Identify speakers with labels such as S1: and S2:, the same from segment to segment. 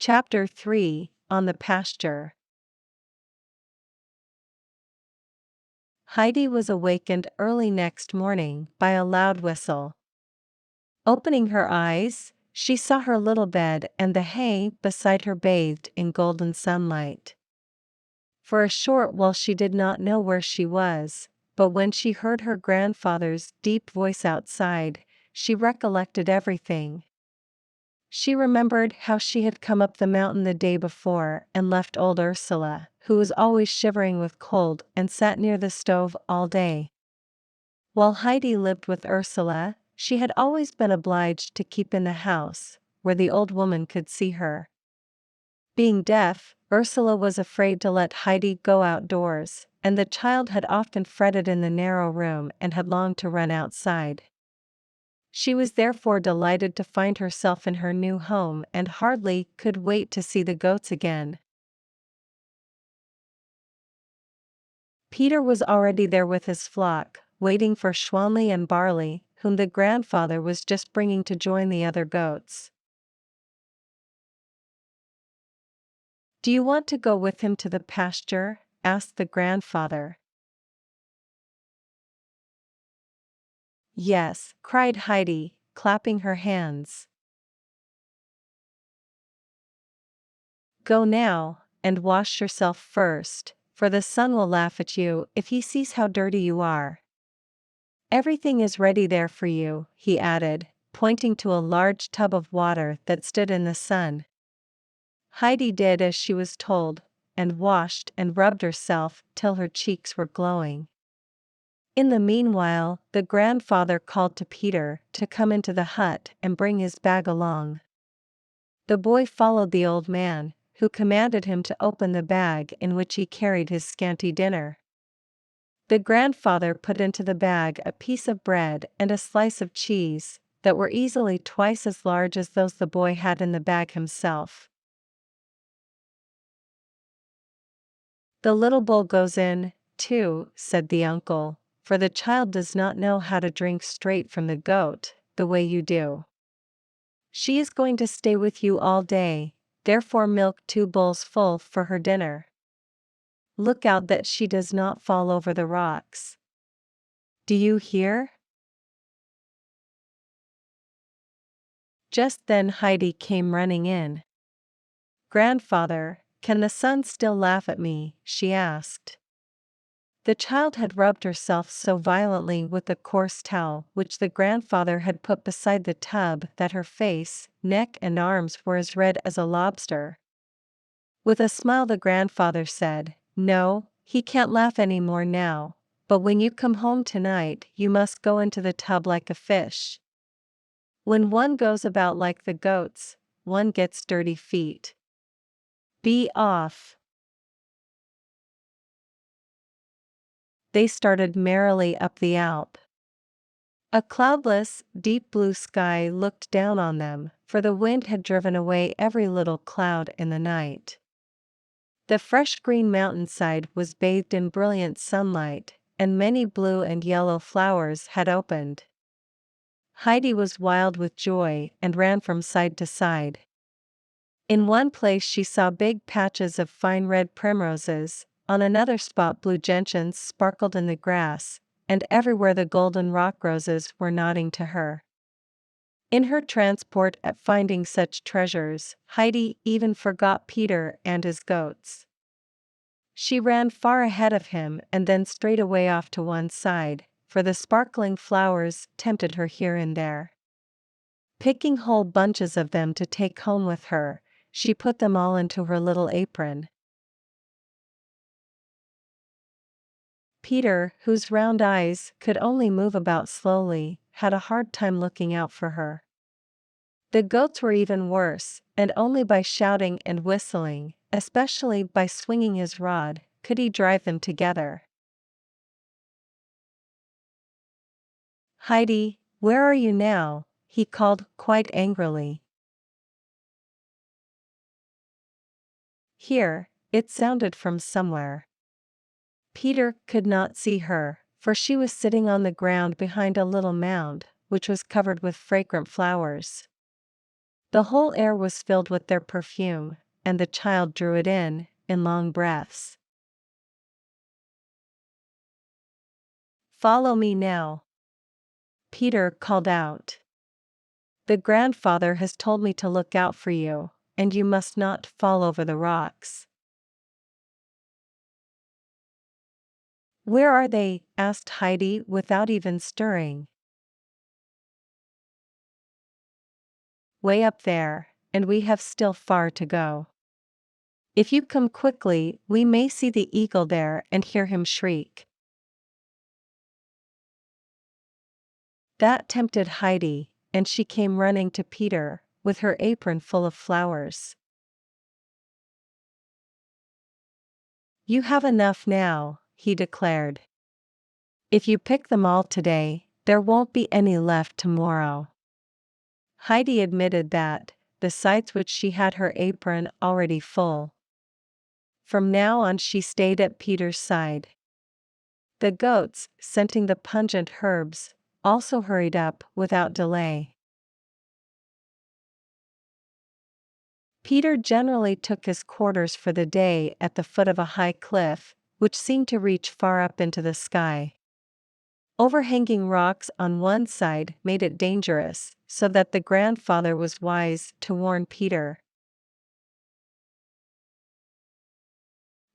S1: Chapter 3, On the Pasture. Heidi was awakened early next morning by a loud whistle. Opening her eyes, she saw her little bed and the hay beside her bathed in golden sunlight. For a short while she did not know where she was, but when she heard her grandfather's deep voice outside, she recollected everything. She remembered how she had come up the mountain the day before and left old Ursula, who was always shivering with cold and sat near the stove all day. While Heidi lived with Ursula, she had always been obliged to keep in the house, where the old woman could see her. Being deaf, Ursula was afraid to let Heidi go outdoors, and the child had often fretted in the narrow room and had longed to run outside. She was therefore delighted to find herself in her new home and hardly could wait to see the goats again. Peter was already there with his flock, waiting for Schwanli and Barley, whom the grandfather was just bringing to join the other goats. "Do you want to go with him to the pasture?" asked the grandfather. "Yes," cried Heidi, clapping her hands. "Go now, and wash yourself first, for the son will laugh at you if he sees how dirty you are. Everything is ready there for you," he added, pointing to a large tub of water that stood in the sun. Heidi did as she was told, and washed and rubbed herself till her cheeks were glowing. In the meanwhile, the grandfather called to Peter to come into the hut and bring his bag along. The boy followed the old man, who commanded him to open the bag in which he carried his scanty dinner. The grandfather put into the bag a piece of bread and a slice of cheese, that were easily twice as large as those the boy had in the bag himself. "The little bowl goes in, too," said the uncle, "for the child does not know how to drink straight from the goat, the way you do. She is going to stay with you all day, therefore milk 2 bowls full for her dinner. Look out that she does not fall over the rocks. Do you hear?" Just then Heidi came running in. "Grandfather, can the sun still laugh at me?" she asked. The child had rubbed herself so violently with the coarse towel which the grandfather had put beside the tub that her face, neck and arms were as red as a lobster. With a smile the grandfather said, "No, he can't laugh any more now, but when you come home tonight you must go into the tub like a fish. When one goes about like the goats, one gets dirty feet. Be off." They started merrily up the Alp. A cloudless, deep blue sky looked down on them, for the wind had driven away every little cloud in the night. The fresh green mountainside was bathed in brilliant sunlight, and many blue and yellow flowers had opened. Heidi was wild with joy and ran from side to side. In one place she saw big patches of fine red primroses, on another spot blue gentians sparkled in the grass, and everywhere the golden rock roses were nodding to her. In her transport at finding such treasures, Heidi even forgot Peter and his goats. She ran far ahead of him and then straight away off to one side, for the sparkling flowers tempted her here and there. Picking whole bunches of them to take home with her, she put them all into her little apron. Peter, whose round eyes could only move about slowly, had a hard time looking out for her. The goats were even worse, and only by shouting and whistling, especially by swinging his rod, could he drive them together. "Heidi, where are you now?" he called quite angrily. "Here," it sounded from somewhere. Peter could not see her, for she was sitting on the ground behind a little mound, which was covered with fragrant flowers. The whole air was filled with their perfume, and the child drew it in long breaths. "Follow me now," Peter called out. "The grandfather has told me to look out for you, and you must not fall over the rocks." "Where are they?" asked Heidi without even stirring. "Way up there, and we have still far to go. If you come quickly, we may see the eagle there and hear him shriek." That tempted Heidi, and she came running to Peter, with her apron full of flowers. "You have enough now," he declared. "If you pick them all today, there won't be any left tomorrow." Heidi admitted that, besides which she had her apron already full. From now on she stayed at Peter's side. The goats, scenting the pungent herbs, also hurried up without delay. Peter generally took his quarters for the day at the foot of a high cliff, which seemed to reach far up into the sky. Overhanging rocks on one side made it dangerous, so that the grandfather was wise to warn Peter.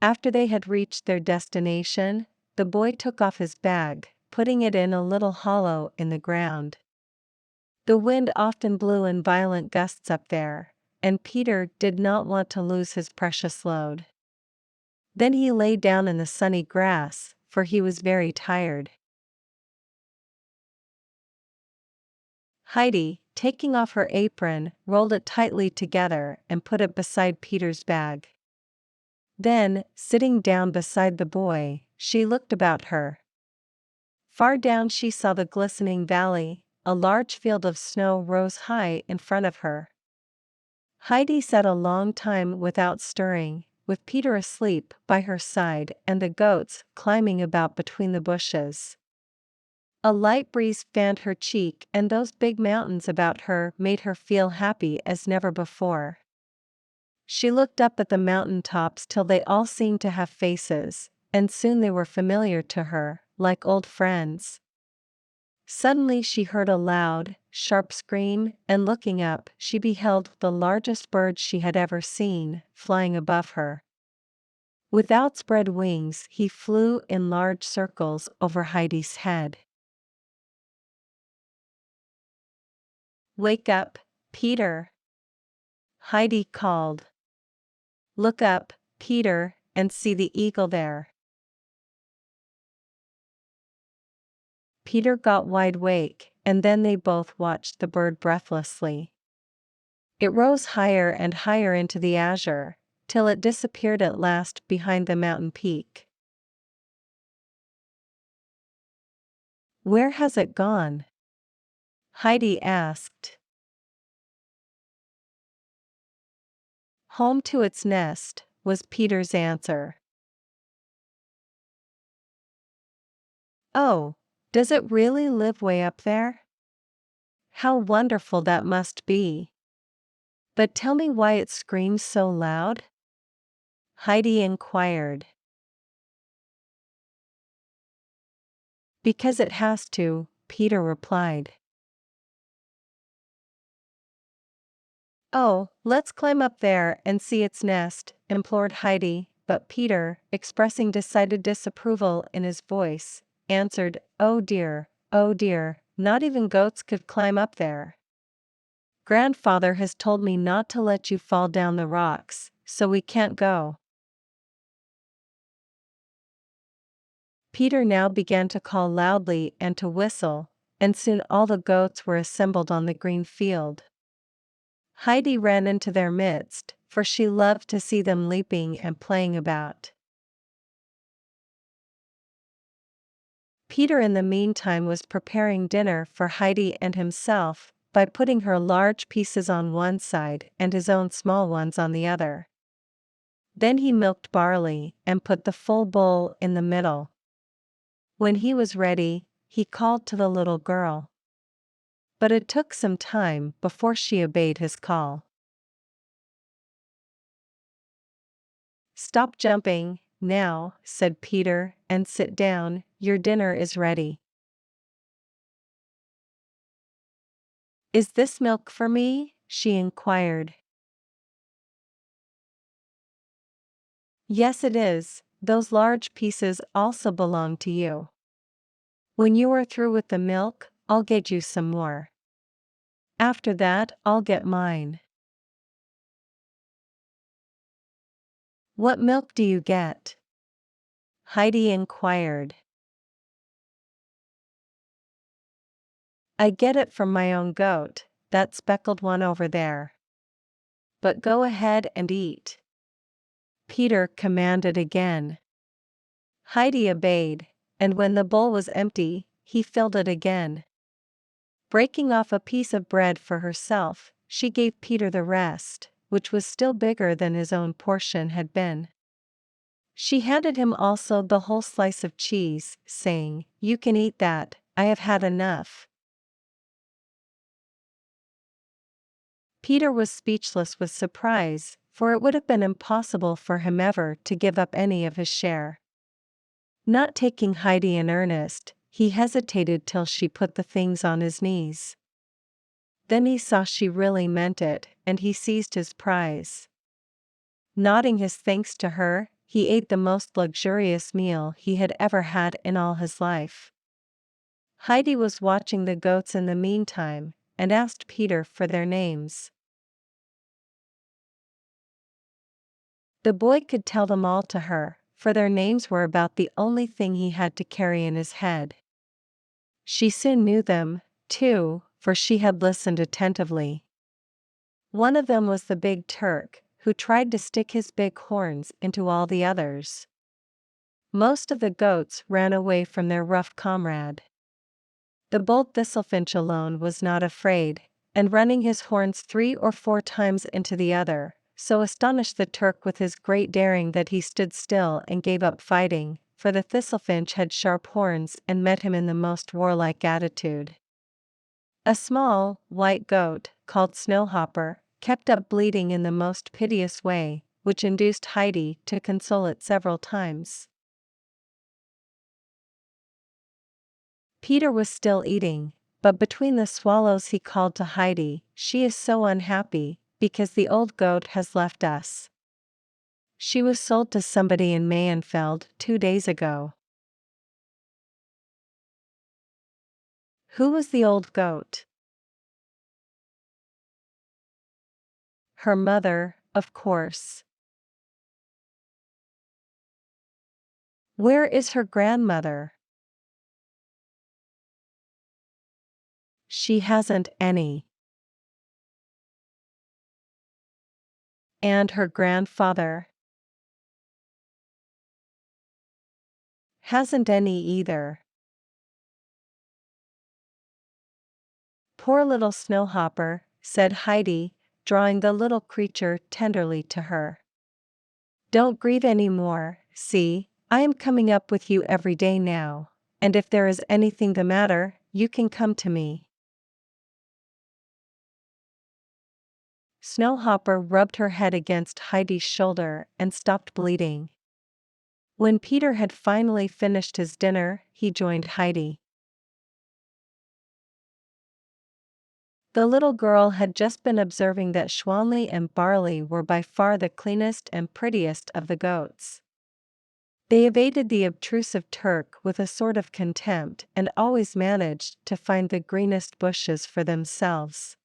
S1: After they had reached their destination, the boy took off his bag, putting it in a little hollow in the ground. The wind often blew in violent gusts up there, and Peter did not want to lose his precious load. Then he lay down in the sunny grass, for he was very tired. Heidi, taking off her apron, rolled it tightly together and put it beside Peter's bag. Then, sitting down beside the boy, she looked about her. Far down she saw the glistening valley. A large field of snow rose high in front of her. Heidi sat a long time without stirring, with Peter asleep by her side and the goats climbing about between the bushes. A light breeze fanned her cheek, and those big mountains about her made her feel happy as never before. She looked up at the mountain tops till they all seemed to have faces, and soon they were familiar to her, like old friends. Suddenly she heard a loud, sharp scream, and looking up, she beheld the largest bird she had ever seen, flying above her. With outspread wings he flew in large circles over Heidi's head. "Wake up, Peter!" Heidi called. "Look up, Peter, and see the eagle there." Peter got wide awake, and then they both watched the bird breathlessly. It rose higher and higher into the azure, till it disappeared at last behind the mountain peak. "Where has it gone?" Heidi asked. "Home to its nest," was Peter's answer. "Oh, does it really live way up there? How wonderful that must be! But tell me why it screams so loud?" Heidi inquired. "Because it has to," Peter replied. "Oh, let's climb up there and see its nest," implored Heidi, but Peter, expressing decided disapproval in his voice, answered, oh dear, not even goats could climb up there. Grandfather has told me not to let you fall down the rocks, so we can't go." Peter now began to call loudly and to whistle, and soon all the goats were assembled on the green field. Heidi ran into their midst, for she loved to see them leaping and playing about. Peter in the meantime was preparing dinner for Heidi and himself, by putting her large pieces on one side and his own small ones on the other. Then he milked barley and put the full bowl in the middle. When he was ready, he called to the little girl. but it took some time before she obeyed his call. "Stop jumping, now," said Peter, "and sit down, your dinner is ready." "Is this milk for me?" she inquired. "Yes, it is, those large pieces also belong to you. When you are through with the milk, I'll get you some more. After that, I'll get mine." "What milk do you get?" Heidi inquired. "I get it from my own goat, that speckled one over there. But go ahead and eat," Peter commanded again. Heidi obeyed, and when the bowl was empty, he filled it again. Breaking off a piece of bread for herself, she gave Peter the rest, which was still bigger than his own portion had been. She handed him also the whole slice of cheese, saying, "You can eat that, I have had enough." Peter was speechless with surprise, for it would have been impossible for him ever to give up any of his share. Not taking Heidi in earnest, he hesitated till she put the things on his knees. Then he saw she really meant it, and he seized his prize. Nodding his thanks to her, he ate the most luxurious meal he had ever had in all his life. Heidi was watching the goats in the meantime, and asked Peter for their names. The boy could tell them all to her, for their names were about the only thing he had to carry in his head. She soon knew them, too, for she had listened attentively. One of them was the big Turk, who tried to stick his big horns into all the others. Most of the goats ran away from their rough comrade. The bold Thistlefinch alone was not afraid, and running his horns 3 or 4 times into the other, so astonished the Turk with his great daring that he stood still and gave up fighting, for the Thistlefinch had sharp horns and met him in the most warlike attitude. A small, white goat, called Snowhopper, kept up bleating in the most piteous way, which induced Heidi to console it several times. Peter was still eating, but between the swallows he called to Heidi, "She is so unhappy, because the old goat has left us. She was sold to somebody in Mayenfeld 2 days ago." Who was the old goat? Her mother, of course. Where is her grandmother? She hasn't any. And her grandfather? Hasn't any either. Poor little Snowhopper, said Heidi, drawing the little creature tenderly to her. Don't grieve any more, see, I am coming up with you every day now, and if there is anything the matter, you can come to me. Snowhopper rubbed her head against Heidi's shoulder and stopped bleeding. When Peter had finally finished his dinner, he joined Heidi. The little girl had just been observing that Schwanley and Barley were by far the cleanest and prettiest of the goats. They evaded the obtrusive Turk with a sort of contempt and always managed to find the greenest bushes for themselves.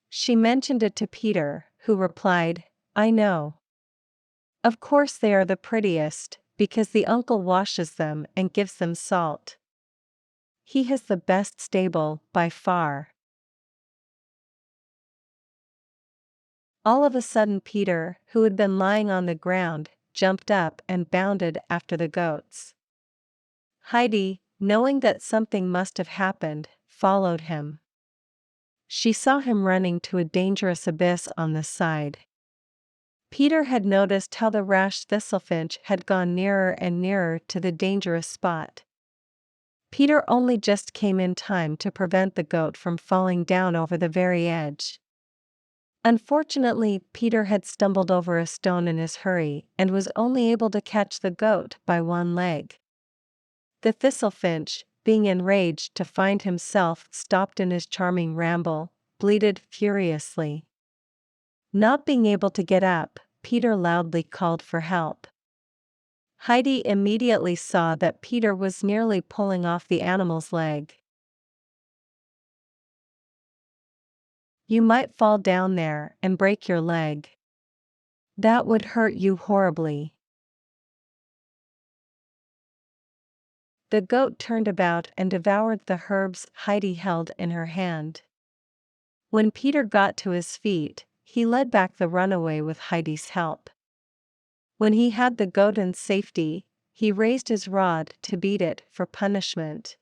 S1: She mentioned it to Peter, who replied, "I know. Of course they are the prettiest, because the uncle washes them and gives them salt. He has the best stable, by far." All of a sudden Peter, who had been lying on the ground, jumped up and bounded after the goats. Heidi, knowing that something must have happened, followed him. She saw him running to a dangerous abyss on the side. Peter had noticed how the rash Thistlefinch had gone nearer and nearer to the dangerous spot. Peter only just came in time to prevent the goat from falling down over the very edge. Unfortunately, Peter had stumbled over a stone in his hurry and was only able to catch the goat by one leg. The thistlefinch, being enraged to find himself stopped in his charming ramble, bleated furiously. Not being able to get up, Peter loudly called for help. Heidi immediately saw that Peter was nearly pulling off the animal's leg. "You might fall down there and break your leg. That would hurt you horribly." The goat turned about and devoured the herbs Heidi held in her hand. When Peter got to his feet, he led back the runaway with Heidi's help. When he had the goat in safety, he raised his rod to beat it for punishment.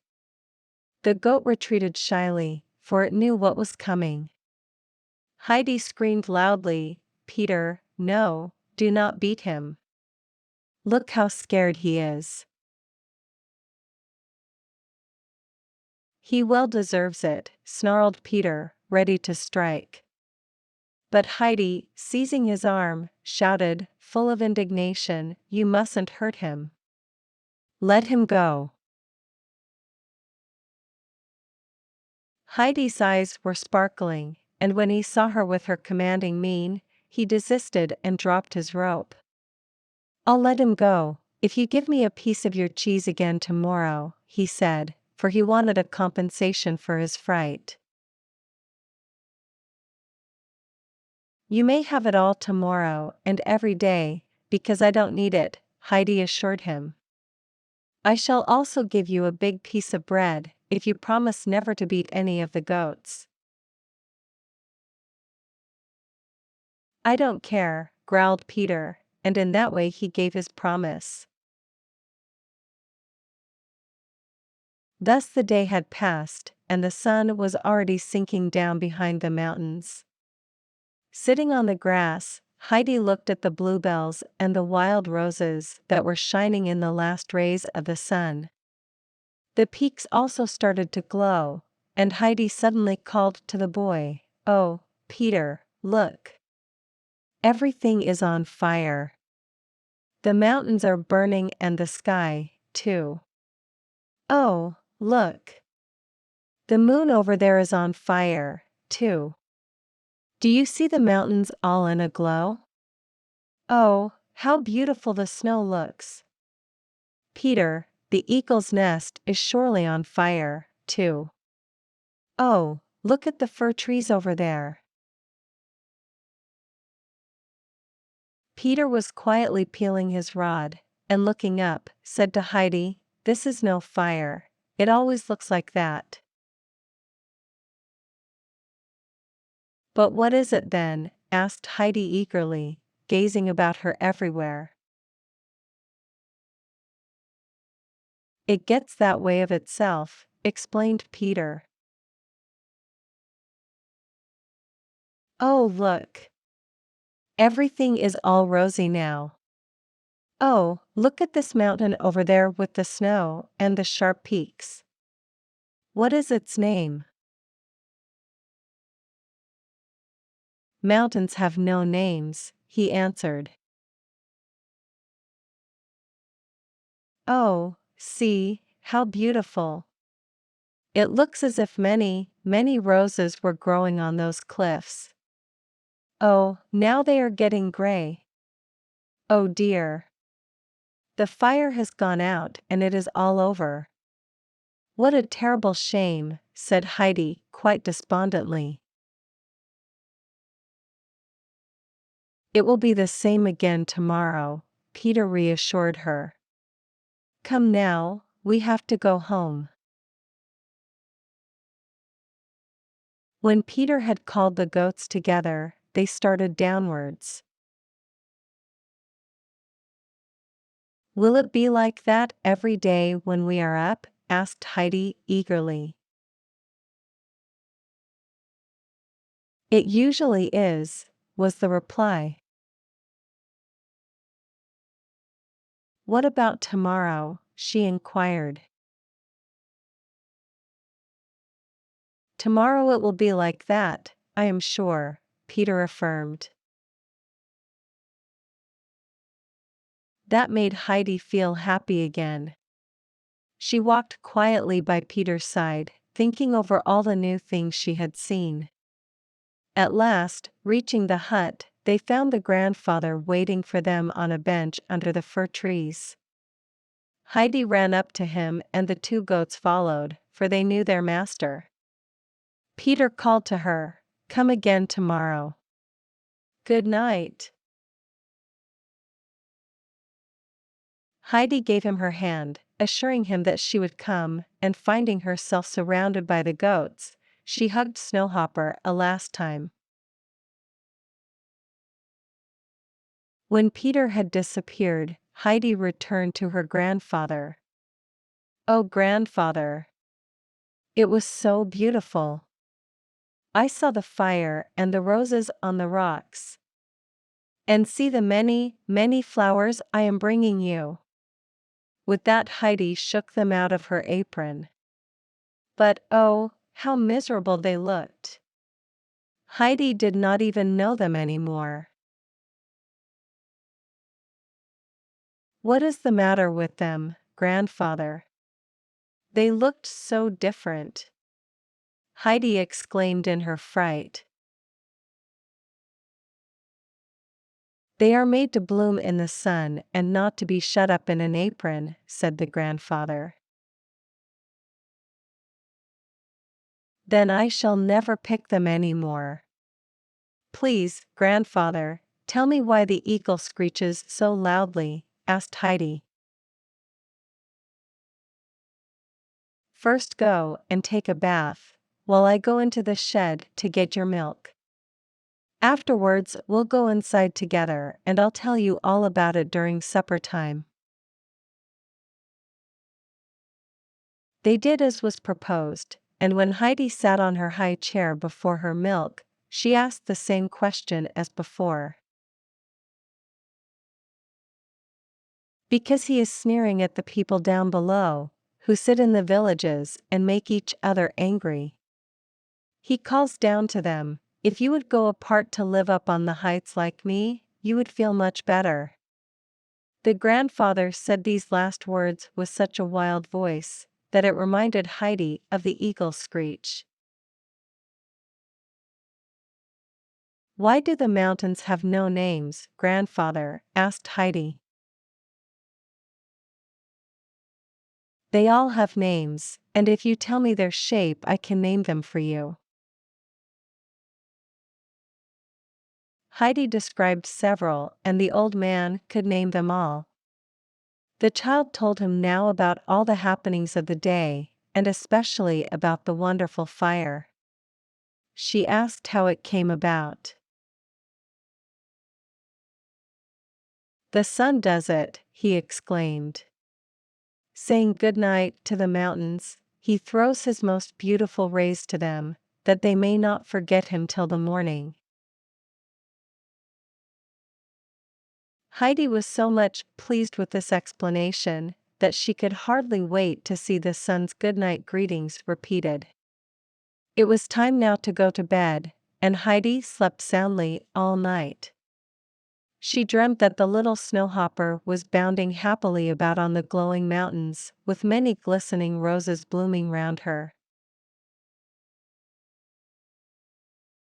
S1: The goat retreated shyly, for it knew what was coming. Heidi screamed loudly, "Peter, no, do not beat him. Look how scared he is. He well deserves it," snarled Peter, ready to strike. But Heidi, seizing his arm, shouted, full of indignation, "You mustn't hurt him. Let him go." Heidi's eyes were sparkling, and when he saw her with her commanding mien, he desisted and dropped his rope. "I'll let him go, if you give me a piece of your cheese again tomorrow," he said, for he wanted a compensation for his fright. "You may have it all tomorrow and every day, because I don't need it," Heidi assured him. "I shall also give you a big piece of bread, if you promise never to beat any of the goats." "I don't care," growled Peter, and in that way he gave his promise. Thus the day had passed, and the sun was already sinking down behind the mountains. Sitting on the grass, Heidi looked at the bluebells and the wild roses that were shining in the last rays of the sun. The peaks also started to glow, and Heidi suddenly called to the boy, "Oh, Peter, look! Everything is on fire. The mountains are burning and the sky, too. Oh, look! The moon over there is on fire, too. Do you see the mountains all in a glow? Oh, how beautiful the snow looks! Peter, the eagle's nest is surely on fire, too. Oh, look at the fir trees over there." Peter was quietly peeling his rod, and looking up, said to Heidi, "This is no fire, it always looks like that." "But what is it then?" asked Heidi eagerly, gazing about her everywhere. "It gets that way of itself," explained Peter. "Oh, look! Everything is all rosy now. Oh, look at this mountain over there with the snow and the sharp peaks. What is its name?" "Mountains have no names," he answered. "Oh, see, how beautiful! It looks as if many, many roses were growing on those cliffs. Oh, now they are getting gray. Oh dear! The fire has gone out and it is all over. What a terrible shame," said Heidi, quite despondently. "It will be the same again tomorrow," Peter reassured her. "Come now, we have to go home." When Peter had called the goats together, they started downwards. "Will it be like that every day when we are up?" asked Heidi eagerly. "It usually is," was the reply. "What about tomorrow?" she inquired. Tomorrow it will be like that, I am sure, Peter affirmed. That made Heidi feel happy again. She walked quietly by Peter's side, thinking over all the new things she had seen. At last, reaching the hut, they found the grandfather waiting for them on a bench under the fir trees. Heidi ran up to him and the two goats followed, for they knew their master. Peter called to her, "Come again tomorrow." "Good night." Heidi gave him her hand, assuring him that she would come, and finding herself surrounded by the goats, she hugged Snowhopper a last time. When Peter had disappeared, Heidi returned to her grandfather. "Oh, grandfather! It was so beautiful. I saw the fire and the roses on the rocks. And see the many, many flowers I am bringing you." With that Heidi shook them out of her apron. But oh, how miserable they looked. Heidi did not even know them anymore. "What is the matter with them, grandfather? They looked so different," Heidi exclaimed in her fright. "They are made to bloom in the sun and not to be shut up in an apron," said the grandfather. "Then I shall never pick them any more. Please, grandfather, tell me why the eagle screeches so loudly," asked Heidi. "First go and take a bath, while I go into the shed to get your milk. Afterwards we'll go inside together and I'll tell you all about it during supper time." They did as was proposed, and when Heidi sat on her high chair before her milk, she asked the same question as before. "Because he is sneering at the people down below, who sit in the villages and make each other angry. He calls down to them, 'If you would go apart to live up on the heights like me, you would feel much better.'" The grandfather said these last words with such a wild voice, that it reminded Heidi of the eagle's screech. "Why do the mountains have no names, grandfather?" asked Heidi. "They all have names, and if you tell me their shape I can name them for you." Heidi described several, and the old man could name them all. The child told him now about all the happenings of the day, and especially about the wonderful fire. She asked how it came about. "The sun does it," he exclaimed. "Saying good night to the mountains, he throws his most beautiful rays to them, that they may not forget him till the morning." Heidi was so much pleased with this explanation, that she could hardly wait to see the sun's goodnight greetings repeated. It was time now to go to bed, and Heidi slept soundly all night. She dreamt that the little snowhopper was bounding happily about on the glowing mountains, with many glistening roses blooming round her.